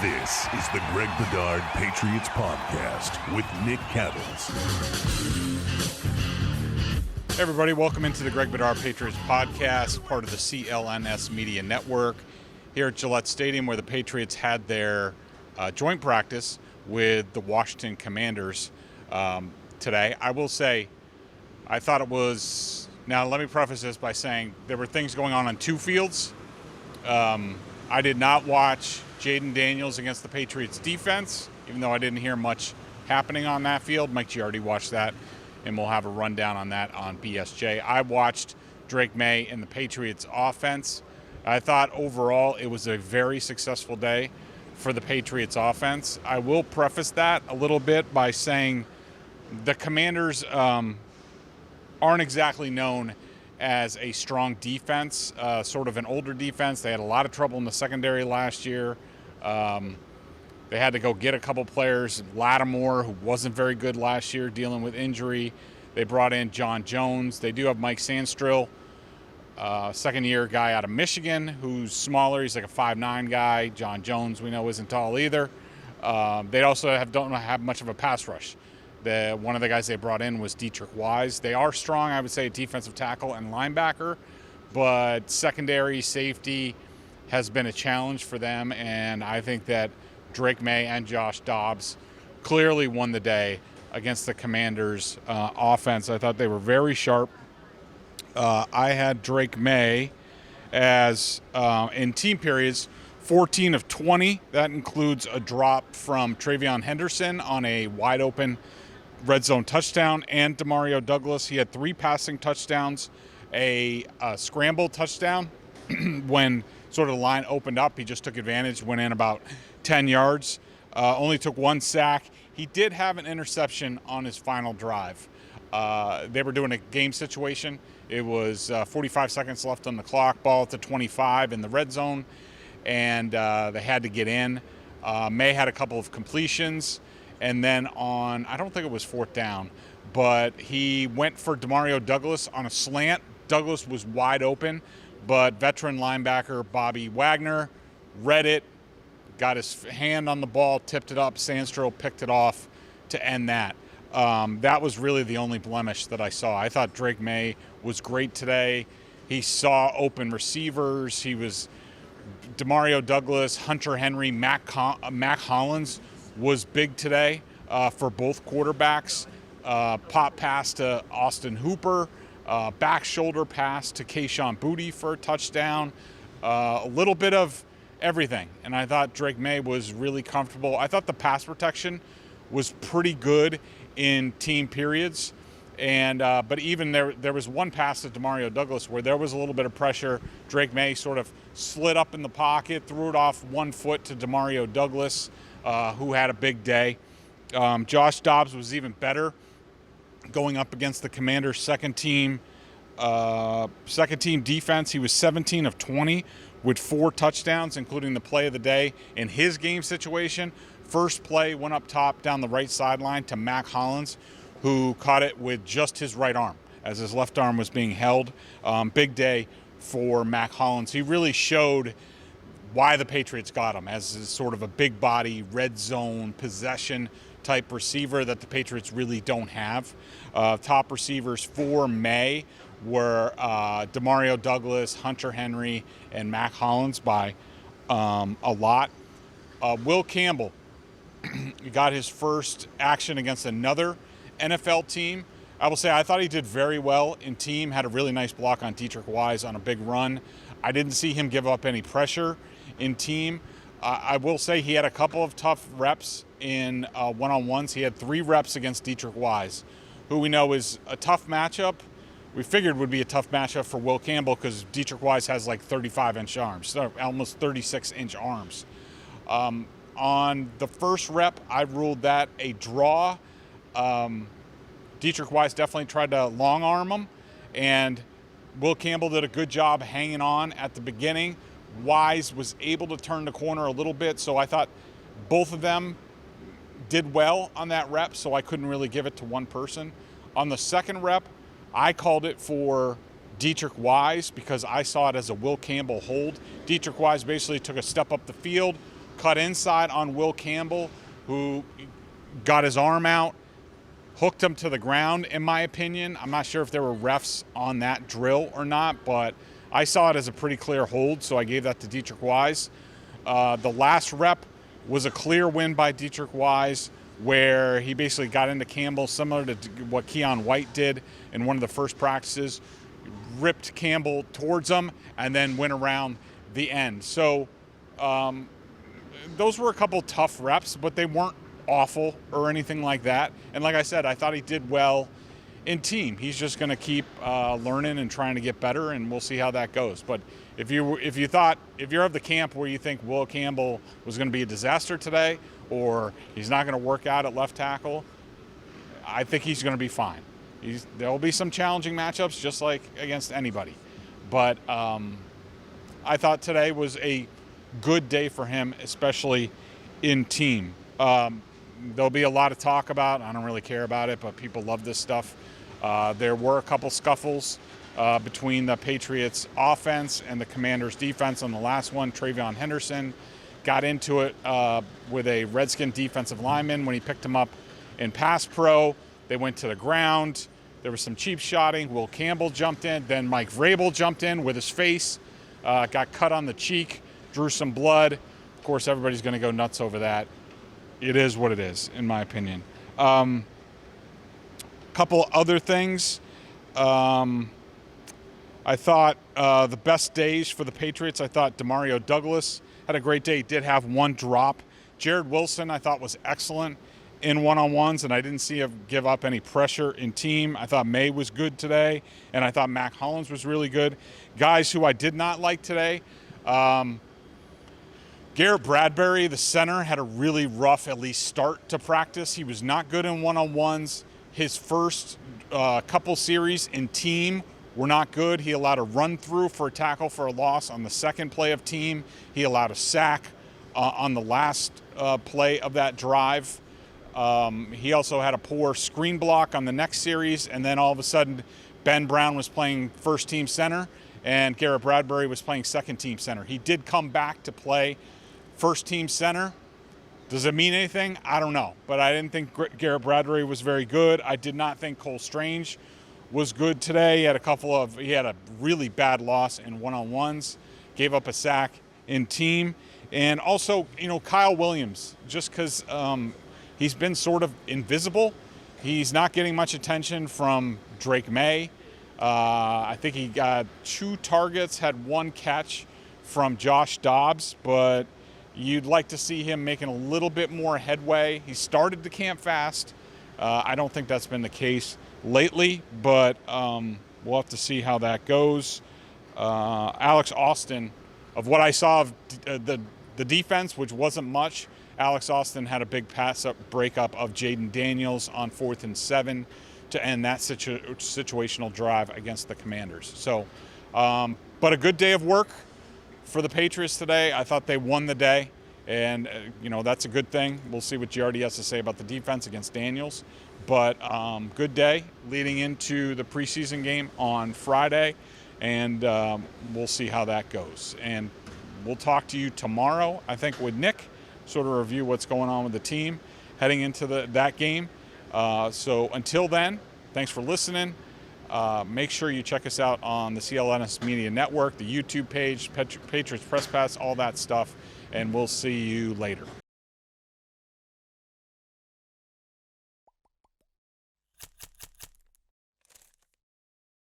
This is the Greg Bedard Patriots Podcast with Nick Campbell. Hey everybody, welcome into the Greg Bedard Patriots Podcast, part of the CLNS Media Network, here at Gillette Stadium, where the Patriots had their joint practice with the Washington Commanders today. I will say, I thought it was, now let me preface this by saying there were things going on two fields. I did not watch Jaden Daniels against the Patriots defense, even though I didn't hear much happening on that field. Mike Giardi watched that, and we'll have a rundown on that on BSJ. I watched Drake Maye and the Patriots offense. I thought overall it was a very successful day for the Patriots offense. I will preface that a little bit by saying the Commanders aren't exactly known as a strong defense, sort of an older defense. They had a lot of trouble in the secondary last year. They had to go get a couple players. Lattimore, who wasn't very good last year, dealing with injury. They brought in John Jones. They do have Mike Sandstrill, second-year guy out of Michigan, who's smaller. He's like a 5'9" guy. John Jones, we know, isn't tall either. They also don't have much of a pass rush. One of the guys they brought in was Dietrich Wise. They are strong, I would say, at defensive tackle and linebacker, but secondary safety has been a challenge for them, and I think that Drake Maye and Josh Dobbs clearly won the day against the Commanders' offense. I thought they were very sharp. I had Drake Maye as, in team periods, 14 of 20. That includes a drop from Travion Henderson on a wide-open red zone touchdown, and Demario Douglas. He had 3 passing touchdowns, a scramble touchdown. When sort of the line opened up, he just took advantage, went in about 10 yards, only took 1 sack. He did have an interception on his final drive. They were doing a game situation. It was 45 seconds left on the clock, ball at the 25 in the red zone, and they had to get in. Maye had a couple of completions. And then on, I don't think it was 4th down, but he went for Demario Douglas on a slant. Douglas was wide open, but veteran linebacker Bobby Wagner read it, got his hand on the ball, tipped it up. Sandstrill picked it off to end that. That was really the only blemish that I saw. I thought Drake Maye was great today. He saw open receivers. He was Demario Douglas, Hunter Henry, Mac Hollins was big today for both quarterbacks. Pop pass to Austin Hooper, back shoulder pass to Kayshon Boutte for a touchdown. A little bit of everything, and I thought Drake Maye was really comfortable. I thought the pass protection was pretty good in team periods, and but even there was one pass to Demario Douglas where there was a little bit of pressure. Drake Maye sort of slid up in the pocket, threw it off 1 foot to Demario Douglas, who had a big day. Josh Dobbs was even better going up against the Commanders' second team defense. He was 17 of 20 with 4 touchdowns, including the play of the day in his game situation. First play went up top down the right sideline to Mac Hollins, who caught it with just his right arm as his left arm was being held. Big day for Mac Hollins. He really showed why the Patriots got him as sort of a big body, red zone, possession type receiver that the Patriots really don't have. Top receivers for Maye were Demario Douglas, Hunter Henry, and Mac Hollins by a lot. Will Campbell got his first action against another NFL team. I will say I thought he did very well in team, had a really nice block on Dietrich Wise on a big run. I didn't see him give up any pressure in team. I will say he had a couple of tough reps in one-on-ones. He had 3 reps against Dietrich Wise, who we know is a tough matchup. We figured would be a tough matchup for Will Campbell because Dietrich Wise has like 35-inch arms, so almost 36-inch arms. On the first rep, I ruled that a draw. Dietrich Wise definitely tried to long arm him, and Will Campbell did a good job hanging on at the beginning. Wise was able to turn the corner a little bit, so I thought both of them did well on that rep, so I couldn't really give it to one person. On the second rep, I called it for Dietrich Wise because I saw it as a Will Campbell hold. Dietrich Wise basically took a step up the field, cut inside on Will Campbell, who got his arm out, hooked him to the ground, in my opinion. I'm not sure if there were refs on that drill or not, but I saw it as a pretty clear hold, so I gave that to Dietrich Wise. The last rep was a clear win by Dietrich Wise, where he basically got into Campbell, similar to what Keon White did in one of the first practices, ripped Campbell towards him, and then went around the end. So those were a couple tough reps, but they weren't awful or anything like that. And like I said, I thought he did well in team. He's just going to keep learning and trying to get better, and we'll see how that goes. But if you're of the camp where you think Will Campbell was going to be a disaster today, or he's not going to work out at left tackle, I think he's going to be fine. There will be some challenging matchups, just like against anybody. But I thought today was a good day for him, especially in team. There'll be a lot of talk about, I don't really care about it, but people love this stuff. There were a couple scuffles between the Patriots offense and the Commanders defense on the last one. Travion Henderson got into it with a Redskin defensive lineman when he picked him up in pass pro. They went to the ground. There was some cheap shotting. Will Campbell jumped in. Then Mike Vrabel jumped in with his face, got cut on the cheek, drew some blood. Of course, everybody's going to go nuts over that. It is what it is, in my opinion. Couple other things. I thought the best days for the Patriots, I thought Demario Douglas had a great day. He did have one drop. Jared Wilson, I thought, was excellent in one-on-ones, and I didn't see him give up any pressure in team. I thought Maye was good today, and I thought Mac Hollins was really good. Guys who I did not like today, Garrett Bradbury, the center, had a really rough, at least, start to practice. He was not good in one-on-ones. His first couple series in team were not good. He allowed a run-through for a tackle for a loss on the second play of team. He allowed a sack on the last play of that drive. He also had a poor screen block on the next series, and then all of a sudden Ben Brown was playing first-team center, and Garrett Bradbury was playing second-team center. He did come back to play first-team center. Does it mean anything? I don't know. But I didn't think Garrett Bradbury was very good. I did not think Cole Strange was good today. He had a really bad loss in one-on-ones, gave up a sack in team. And also, Kyle Williams, just because he's been sort of invisible. He's not getting much attention from Drake Maye. I think he got 2 targets, had 1 catch from Josh Dobbs, but you'd like to see him making a little bit more headway. He started the camp fast. I don't think that's been the case lately, but we'll have to see how that goes. Alex Austin, of what I saw of the defense, which wasn't much, Alex Austin had a big pass-up breakup of Jaden Daniels on 4th and 7 to end that situational drive against the Commanders. So, but a good day of work for the Patriots today. I thought they won the day, and that's a good thing. We'll see what Giardi has to say about the defense against Daniels. But good day leading into the preseason game on Friday, and we'll see how that goes. And we'll talk to you tomorrow, I think, with Nick, sort of review what's going on with the team heading into that game. So until then, thanks for listening. Make sure you check us out on the CLNS Media Network, the YouTube page, Patriots Press Pass, all that stuff, and we'll see you later.